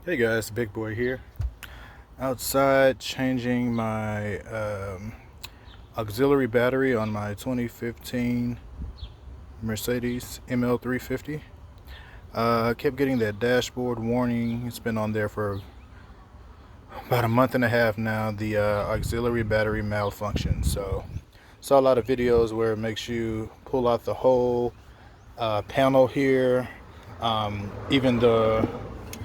Hey guys, Big Boy here. Outside changing my auxiliary battery on my 2015 Mercedes ML350. I kept getting that dashboard warning. It's been on there for about a month and a half now, the auxiliary battery malfunction. So saw a lot of videos where it makes you pull out the whole panel here, even the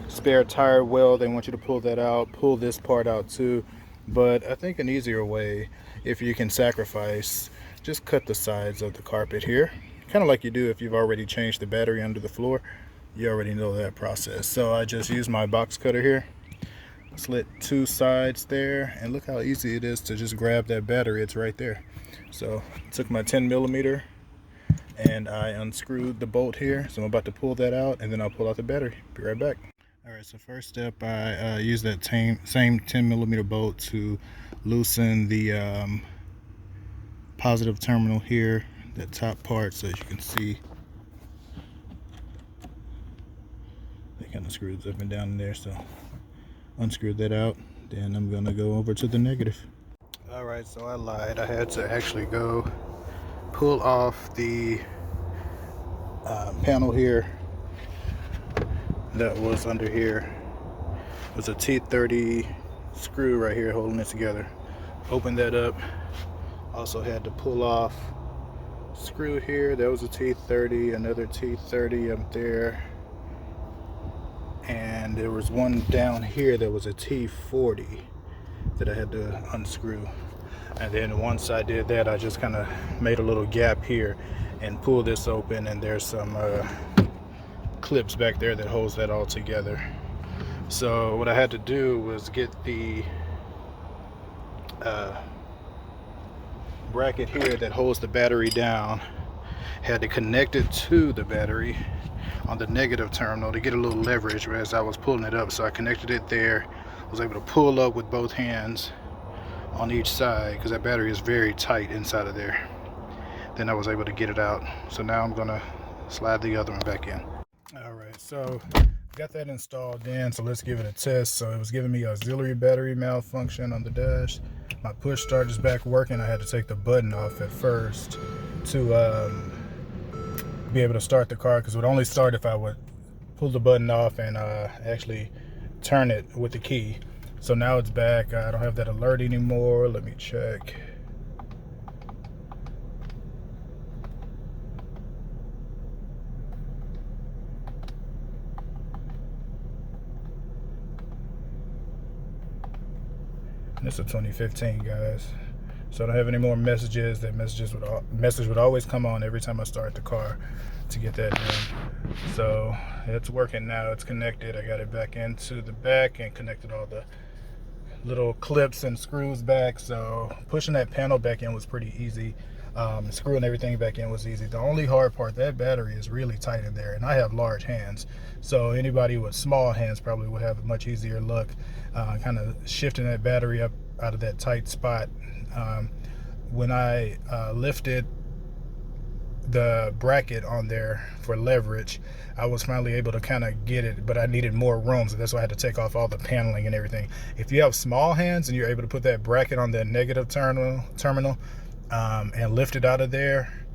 spare tire well, they want you to pull that out, pull this part out too. But I think an easier way, if you can sacrifice, just cut the sides of the carpet here, kind of like you do if you've already changed the battery under the floor. You already know that process. So I just use my box cutter here, slit two sides there, and look how easy it is to just grab that battery. It's right there. So took my 10mm and I unscrewed the bolt here, so I'm about to pull that out, and then I'll pull out the battery. Be right back. Alright, so first step, I use that same 10mm bolt to loosen the positive terminal here, that top part, so as you can see, that kind of screws up and down in there. So unscrew that out, then I'm going to go over to the negative. Alright, so I lied. I had to actually go pull off the panel here that was under here. It was a T30 screw right here holding it together. Open that up. Also had to pull off screw here. That was a T30, another T30 up there, and there was one down here that was a T40 that I had to unscrew. And then once I did that, I just kind of made a little gap here and pulled this open, and there's some clips back there that holds that all together. So what I had to do was get the bracket here that holds the battery down, had to connect it to the battery on the negative terminal to get a little leverage as I was pulling it up. So I connected it there, was able to pull up with both hands on each side because that battery is very tight inside of there. Then I was able to get it out. So now I'm gonna slide the other one back in. Alright, so got that installed in, so let's give it a test. So it was giving me auxiliary battery malfunction on the dash. My push start is back working. I had to take the button off at first to be able to start the car, because it would only start if I would pull the button off and actually turn it with the key. So now it's back. I don't have that alert anymore. Let me check. This is a 2015, guys. So I don't have any more messages. That message would always come on every time I start the car to get that done. So it's working now. It's connected. I got it back into the back and connected all the little clips and screws back. So pushing that panel back in was pretty easy. Screwing everything back in was easy. The only hard part, that battery is really tight in there, and I have large hands, so anybody with small hands probably would have a much easier luck kind of shifting that battery up out of that tight spot. When I lifted the bracket on there for leverage, I was finally able to kind of get it, but I needed more room, so that's why I had to take off all the paneling and everything. If you have small hands and you're able to put that bracket on the negative terminal and lift it out of there,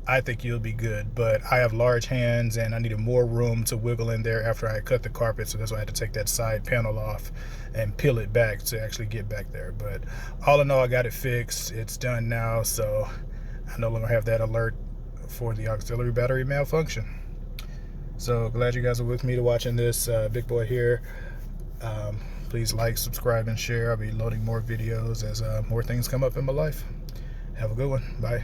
I think you'll be good. But I have large hands and I needed more room to wiggle in there after I cut the carpet, so that's why I had to take that side panel off and peel it back to actually get back there. But all in all, I got it fixed. It's done now, so I no longer have that alert for the auxiliary battery malfunction. So glad you guys are with me to watching this. Big Boy here. Please like, subscribe, and share. I'll be loading more videos as more things come up in my life. Have a good one. Bye.